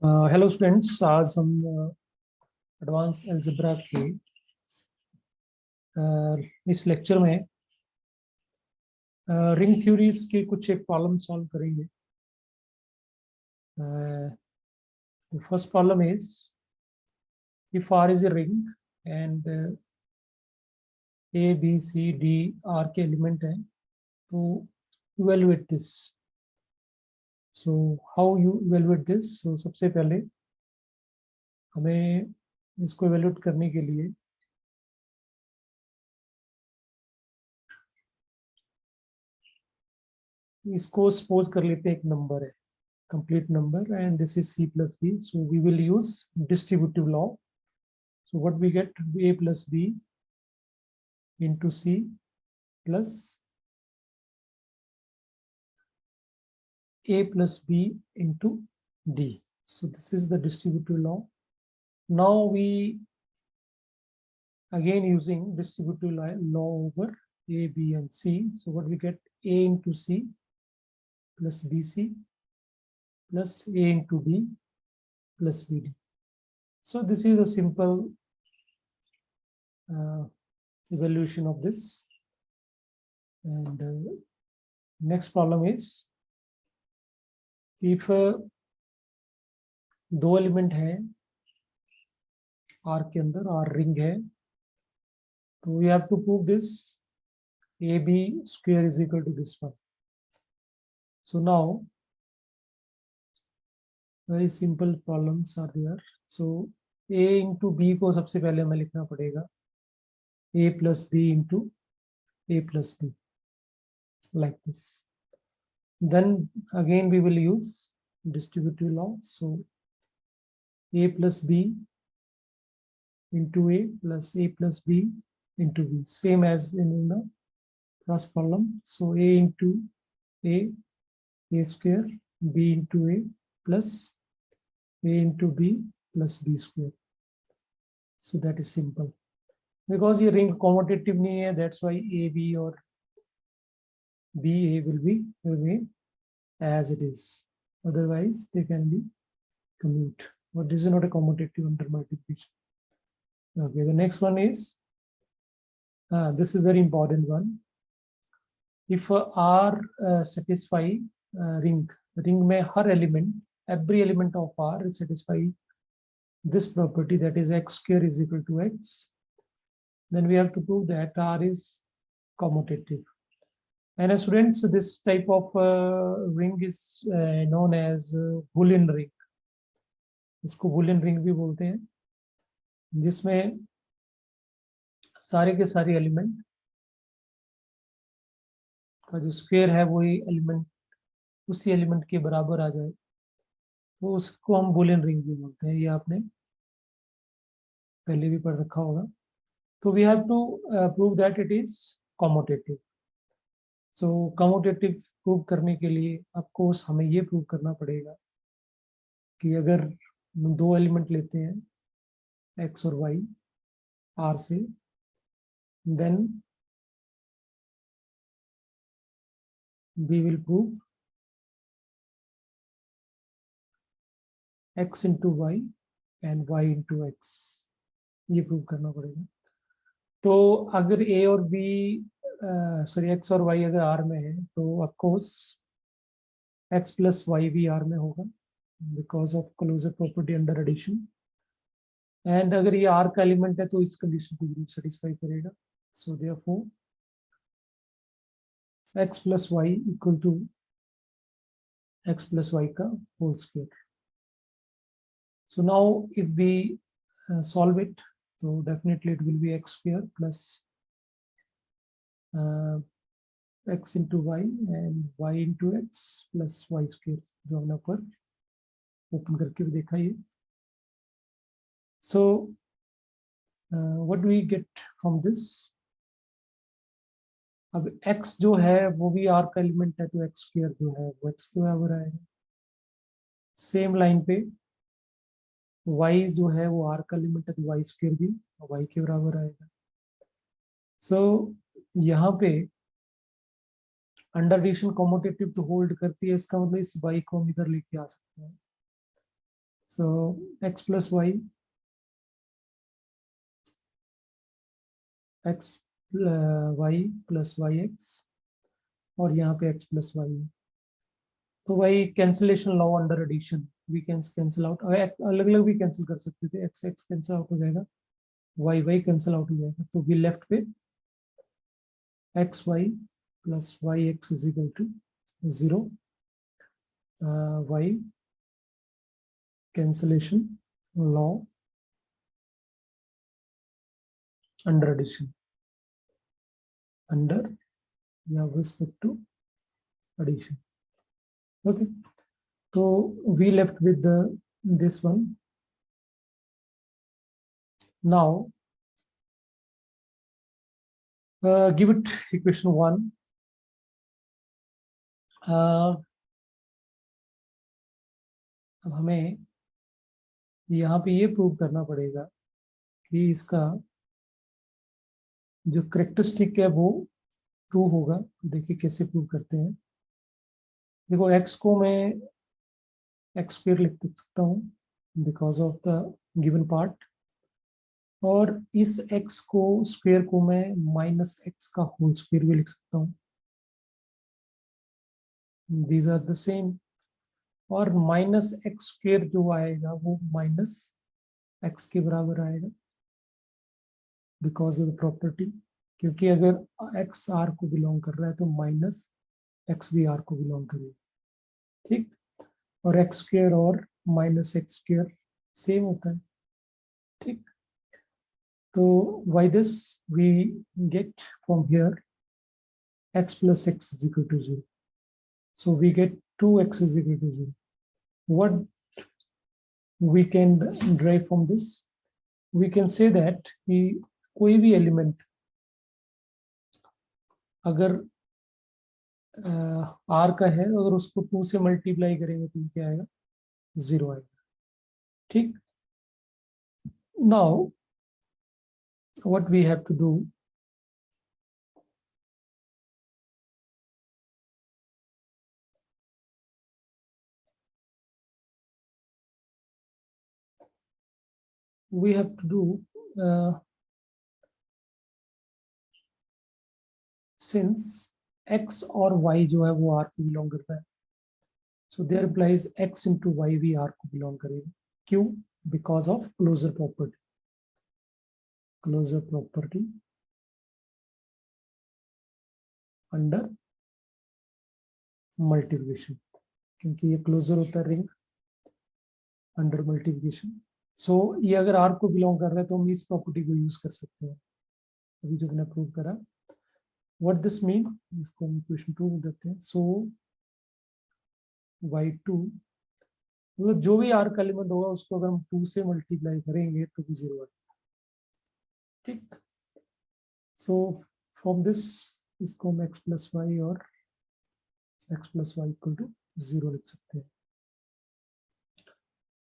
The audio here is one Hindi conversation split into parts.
हेलो स्टूडेंट्स, आज हम एडवांस अलजेब्रा के इस लेक्चर में रिंग थ्योरीज के कुछ एक प्रॉब्लम सॉल्व करेंगे. First problem is if R is a ring and A B C D R के एलिमेंट हैं तो evaluate this. So how you evaluate this? So सबसे पहले हमें इसको इवेलुएट करने के लिए इसको सपोज कर लेते हैं एक नंबर है, complete number, and this is C plus B. So we will use distributive law. So what we get? A plus B into C plus A plus B into D. So this is the distributive law. Now we again using distributive law over A, B and C. So what we get? A into C plus BC plus A into B plus BD. So this is a simple evaluation of this. And next problem is if दो एलिमेंट है R के अंदर, R रिंग है, तो we have to prove this AB square is equal to this one. So now very simple problems are there. So A into B को सबसे पहले हमें लिखना पड़ेगा A plus B into A plus B, like this. Then again we will use distributive law. So A plus B into A plus A plus B into B, same as in the first problem. So A into A square, B into A plus A into B plus B square. So that is simple. Because ये ring commutative नहीं है, that's why A B or B A will be remain as it is. Otherwise they can be commute. But this is not a commutative under multiplication. Okay, the next one is this is very important one. If R satisfy ring में हर element, every element of R satisfy this property, that is x square is equal to x, then we have to prove that R is commutative. And students, this type of ring is known as Boolean ring. इसको Boolean ring भी बोलते हैं, जिसमें सारे के सारे एलिमेंट का जो स्क्वायर है वही एलिमेंट उसी एलिमेंट के बराबर आ जाए, तो उसको हम Boolean रिंग भी बोलते हैं. ये आपने पहले भी पढ़ रखा होगा. तो we have to prove that it is commutative. So commutative prove करने के लिए आपको हमें ये प्रूव करना पड़ेगा कि अगर दो एलिमेंट लेते हैं x और y R से, then we will prove x into y and y into x. ये प्रूव करना पड़ेगा. तो अगर a और b सॉरी x और y अगर R में है तो of course x plus y भी R में होगा because of closure property under addition. And अगर ये R का एलिमेंट है तो इस कंडीशन को जरूर सेटिस्फाई करेगा. So therefore x plus y equal to x plus y का whole square. So now if we solve it, so definitely it will be x square plus x into y and y into x plus y square, जो हमने ऊपर ओपन करके भी देखा ये. So what do we get from this? अब x जो है वो भी R का एलिमेंट है, तो x square जो है वो x के बराबर आएगा. सेम लाइन पे y जो है वो R का एलिमेंट है, तो y स्क्वायर भी y के बराबर आएगा. सो यहाँ पे अंडर एडिशन कम्यूटेटिव तो होल्ड करती है, इसका मतलब इस y को हम इधर लेके आ सकते हैं. So x plus y, x y plus yx, और यहाँ पे x plus y है। तो वही cancellation law under addition, we can cancel out, अलग अलग भी कैंसिल कर सकते थे, एक्स एक्स कैंसिल आउट हो जाएगा, वाई वाई कैंसिल आउट हो जाएगा, तो we left with x y plus y x is equal to 0, y cancellation law under addition, under with respect to addition. Okay, so we left with this one. Now give it equation 1. अब हमें यहाँ पे ये प्रूव करना पड़ेगा कि इसका जो करेक्टरिस्टिक है वो ट्रू होगा। देखिए कैसे प्रूव करते हैं। देखो x को मैं एक्स स्क्वायर लिख सकता हूँ because of the given part, और इस x को स्क्वायर को मैं माइनस एक्स का होल स्क्वायर भी लिख सकता हूँ। दीज आर द सेम, और माइनस एक्स स्क्वायर जो आएगा वो माइनस एक्स के बराबर आएगा बिकॉज ऑफ द प्रॉपर्टी, क्योंकि अगर एक्स आर को बिलोंग कर रहा है तो माइनस एक्स भी आर को बिलोंग करेगा। ठीक, और एक्स स्क्वायर और माइनस एक्स स्क्वायर सेम होता है। ठीक, तो by this we get from here x plus x is equal to 0. So we get 2x is equal to 0. What we can derive from this? We can say that कि कोई भी एलिमेंट अगर r का है, अगर उसको 2 से मल्टीप्लाई करेंगे तो क्या आएगा? 0 आएगा। ठीक, now what we have to do, we have to do since x और y जो है वो r को बिलोंग करता है, so there implies x into y भी r को बिलोंग करेगा। क्यों? Because of closure property, closure property under multiplication, क्योंकि ये क्लोजर होता है रिंग अंडर मल्टीप्लिकेशन। सो ये अगर आर को बिलोंग कर रहा है तो हम इस प्रॉपर्टी को यूज कर सकते हैं, अभी जो मैंने प्रूव करा। व्हाट दिस मीन, इसको हम इक्वेशन 2 में देते हैं। सो y2 मतलब जो भी आर का एलिमेंट होगा उसको अगर हम 2 से मल्टीप्लाई करेंगे तो भी 0 आएगा। ठीक, सो फ्रॉम दिस इसको हम x प्लस वाई और x plus y equal to 0 लिख सकते हैं।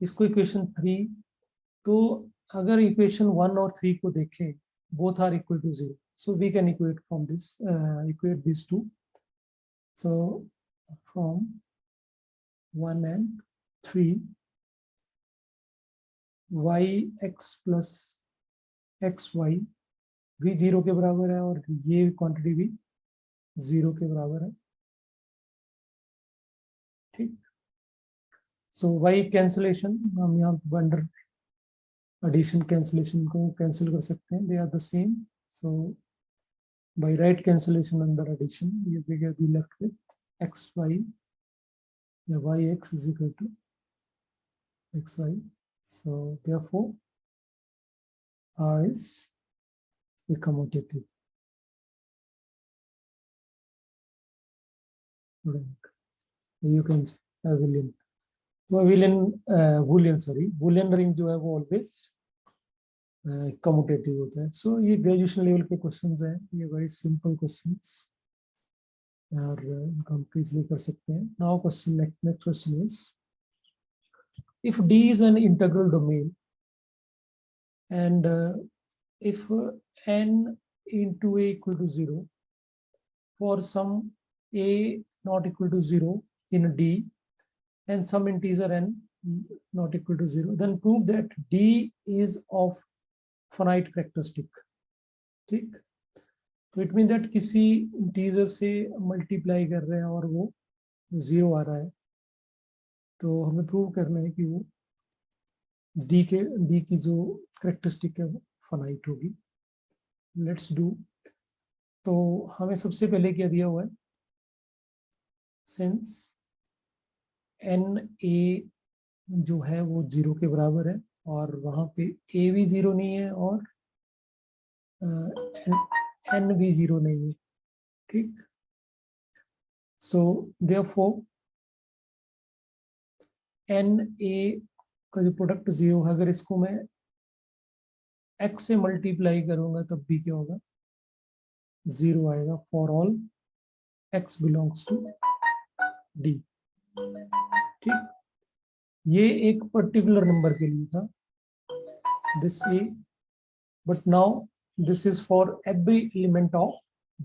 इसको इक्वेशन 3, तो अगर इक्वेशन 1 और 3 को देखें, both are equal to 0, so we can equate from this, equate these two. So from 1 and 3, yx plus xy भी 0 के बराबर है और ये क्वांटिटी भी 0 के बराबर है। ठीक, सो y कैंसिलेशन हम यहाँ अंडर एडिशन कैंसिलेशन को कैंसिल कर सकते हैं, they are the same. So by right cancellation under addition, we will be left with xy, yx is equal to xy. So therefore R is a commutative. You can say a Boolean. तो Boolean ring जो है वो always commutative होता है। So ये ग्रेजुएशन लेवल के क्वेश्चंस हैं, ये very simple questions और हम इजीली कर सकते हैं। Now question next question is, if D is an integral domain and if n into a equal to 0 for some a not equal to 0 in D and some integer n not equal to 0, then prove that D is of finite characteristic. ठीक, तो इट मीन दैट किसी इंटीजर से मल्टीप्लाई कर रहे हैं और वो 0 आ रहा है, तो हमें प्रूव करना है कि वो डी की जो करेक्टरिस्टिक है वो फाइनाइट होगी. Let's do. तो हमें सबसे पहले क्या दिया हुआ है, सिंस एन ए जो है वो 0 के बराबर है और वहां पे ए भी 0 नहीं है और एन भी 0 नहीं है. ठीक, सो देयरफॉर एन ए का जो प्रोडक्ट 0 है, अगर इसको मैं x से मल्टीप्लाई करूंगा तब भी क्या होगा, 0 आएगा for all x belongs to D. ठीक, ये एक पर्टिकुलर नंबर के लिए था, this A, but now this is for every element of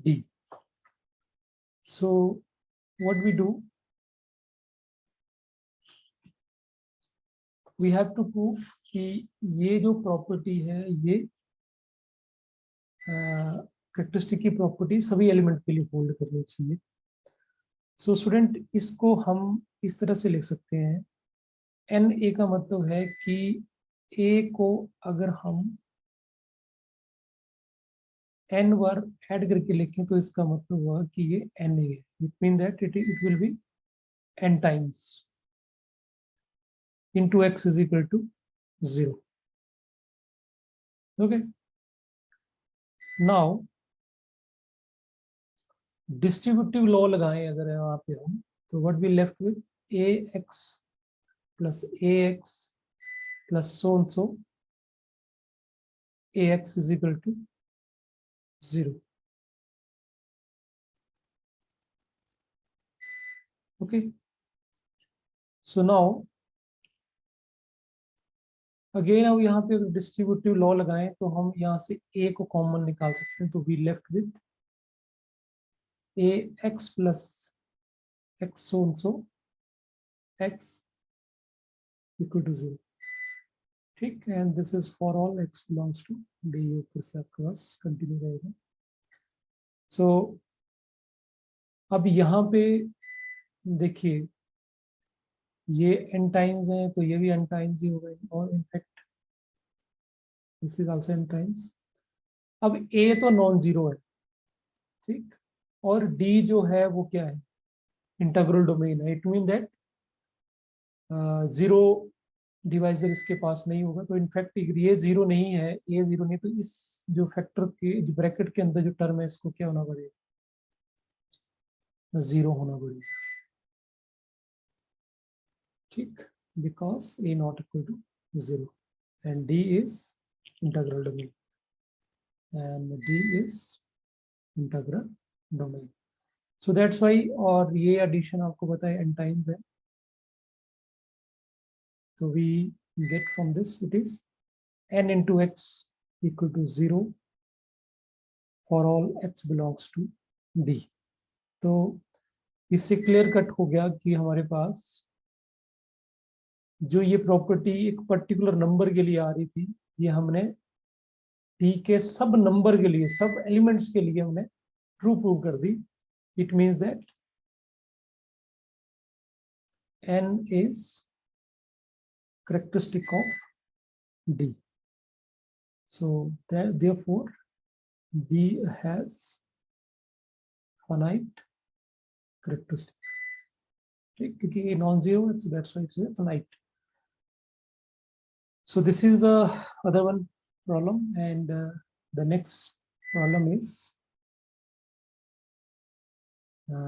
D. So what we do, we have to prove कि ये जो प्रॉपर्टी है ये कैरेक्टरिस्टिक की प्रॉपर्टी सभी एलिमेंट के लिए होल्ड करनी चाहिए. सो स्टूडेंट, इसको हम इस तरह से लिख सकते हैं, एन ए का मतलब है कि ए को अगर हम n बार ऐड करके लिखें तो इसका मतलब हुआ कि ये n है. It mean that it will be n times into x is equal to 0. Okay, now distributive law लगाएं अगर यहाँ पे हम, तो what we left with ax plus ax plus so and so ax is equal to 0. Okay, so now again अब यहाँ पे डिस्ट्रीब्यूटिव लॉ लगाएं तो हम यहाँ से a को कॉमन निकाल सकते हैं, तो we left with ax plus x so and so x equal to 0. ठीक, and this is for all x belongs to D. ऊपर से आपके पास कंटिन्यू रहेगा. सो अब यहाँ पे देखिए ये n टाइम्स है तो ये भी n टाइम्स ही होगा, और in fact this is also n times. अब a तो नॉन जीरो है, ठीक, और D जो है वो क्या है, इंटीग्रल डोमेन है. It mean that zero divisor इसके पास नहीं होगा. तो इनफैक्ट ये 0 नहीं है, ये 0 नहीं, तो इस जो फैक्टर के ब्रैकेट के अंदर जो टर्म है इसको क्या होना पड़ेगा, 0 होना पड़ेगा. ठीक, because A not equal to 0 and D is integral domain and D is integral domain. So that's why, और ये एडिशन आपको पता है n टाइम्स है, so we get from this it is n into x equal to 0 for all x belongs to D. तो इससे क्लियर कट हो गया कि हमारे पास जो ये प्रॉपर्टी एक पर्टिकुलर नंबर के लिए आ रही थी, ये हमने D के सब नंबर के लिए, सब एलिमेंट्स के लिए हमने ट्रू प्रूव कर दी. It means that n is characteristic of D. So therefore D has finite characteristic. ठीक, क्योंकि ये नॉन जीरो है, so that's why it is finite. So this is the other one problem, and the next problem is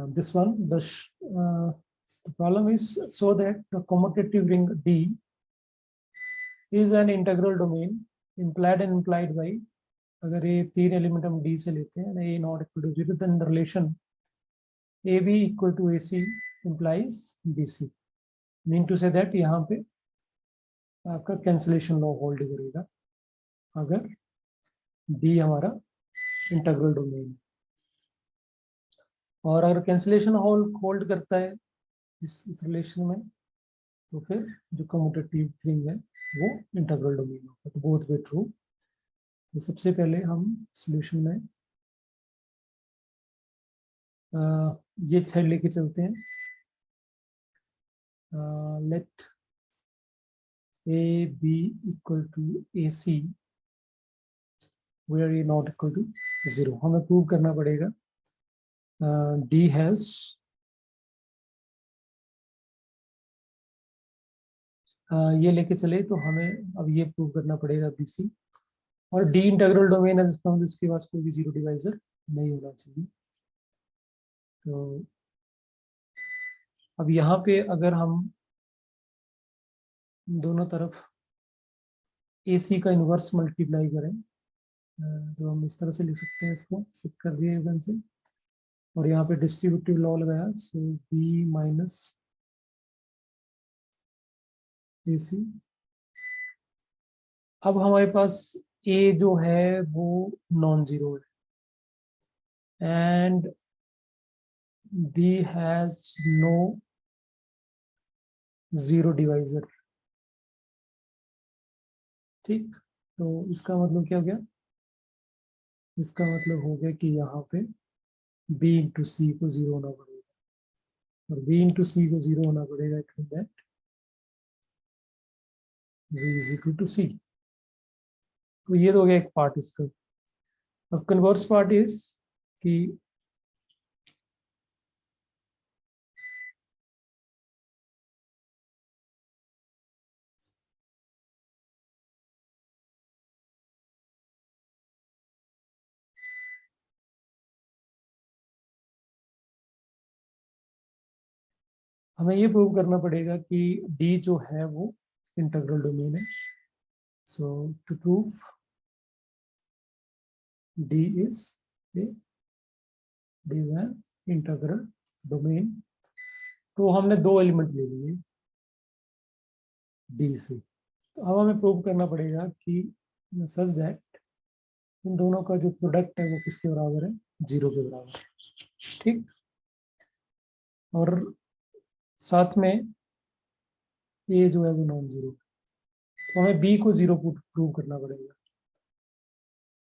this one. The problem is so that the commutative ring D is an integral domain implied and implied by, अगर ये तीन एलिमेंट हम D से लेते हैं, A not equal to 0, then relation AB equal to AC implies BC. Mean to say that यहाँ पे आपका कैंसिलेशन लॉ होल्ड करेगा अगर D हमारा इंटीग्रल डोमेन है. और अगर कैंसिलेशन होल्ड करता है इस रिलेशन में, तो फिर जो कम्यूटेटिव रिंग है वो इंटीग्रल डोमेन होगा, तो बोथ वे ट्रू। तो सबसे पहले हम सॉल्यूशन में ये साइड लेके चलते हैं। Let A B equal to A C where A not equal to 0। हमें प्रूव करना पड़ेगा डी हैज ये लेके चले, तो हमें अब ये प्रूव करना पड़ेगा बी सी, और डी इंटीग्रल डोमेन है जिसका मतलब इसके पास कोई भी जीरो डिवाइजर नहीं होना चाहिए। तो अब यहाँ पे अगर हम दोनों तरफ ए सी का इनवर्स मल्टीप्लाई करें, तो हम इस तरह से लिख सकते हैं, इसको शिफ्ट कर दिए इधर से, और यहाँ पे डिस्ट्रीब्यूटिव लॉ लगाया, सो बी माइनस ए सी। अब हमारे पास ए जो है वो नॉन जीरो है and D has no zero divisor. ठीक, तो इसका मतलब क्या हो गया? इसका मतलब हो गया कि यहाँ पे बी इंटू सी को जीरो होना पड़ेगा, और बी इंटू सी को जीरो होना पड़ेगा, it mean that v is equal to C. तो ये तो हो गया एक पार्ट इसका। अब कन्वर्स पार्ट इज कि हमें ये प्रूव करना पड़ेगा कि डी जो है वो इंटीग्रल डोमेन है। So to prove D is a integral domain, तो हमने दो एलिमेंट ले लिए डी से। तो अब हमें प्रूव करना पड़ेगा कि सच दैट इन दोनों का जो प्रोडक्ट है वो किसके बराबर है? जीरो के बराबर है। ठीक, और साथ में ए जो है वो नॉन जीरो, तो हमें बी को जीरो प्रूव करना पड़ेगा,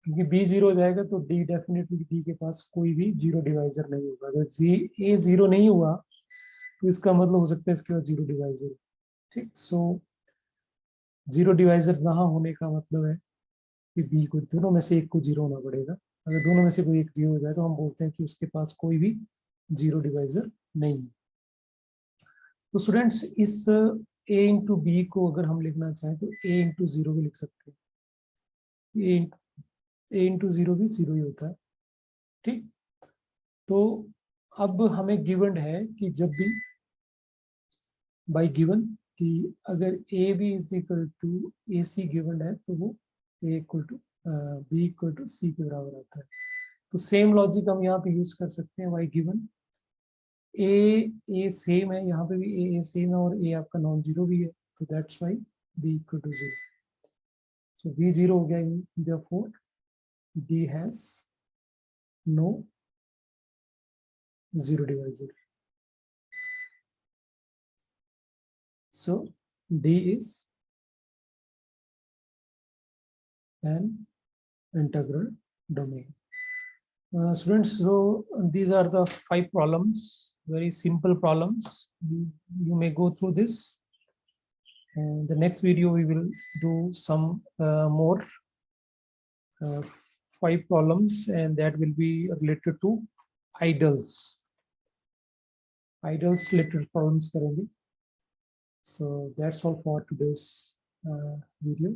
क्योंकि बी जीरो हो जाएगा तो डी डेफिनेटली डी के पास कोई भी जीरो डिवाइजर नहीं होगा। अगर ए जीरो नहीं हुआ तो इसका मतलब हो सकता है इसके पास जीरो डिवाइजर। ठीक, सो जीरो डिवाइजर ना होने का मतलब है कि बी को दोनों में से एक को जीरो होना पड़ेगा। अगर दोनों में से कोई एक जीरो हो जाए तो हम बोलते हैं कि उसके पास कोई भी जीरो डिवाइजर नहीं है। तो स्टूडेंट्स इस ए इंटू बी को अगर हम लिखना चाहें तो ए इंटू जीरो भी लिख सकते हैं। ए इंटू जीरो भी जीरो ही होता है। ठीक, तो अब हमें गिवन है कि जब भी बाय गिवन कि अगर A B is equal to A C given है तो वो A equal to B equal to C के बराबर आता है। तो सेम लॉजिक हम यहाँ पे यूज कर सकते हैं। बाय गिवन ए सेम है, यहाँ पे भी ए सेम है, और ए आपका नॉन जीरो भी है, तो that's why B equal to zero. So B zero हो गया, therefore D has no zero divisor. So D is an integral domain. Students, so these are the 5 problems, very simple problems. You may go through this, and the next video we will do some more 5 problems, and that will be related to idols related problems करेंगे. So that's all for today's video.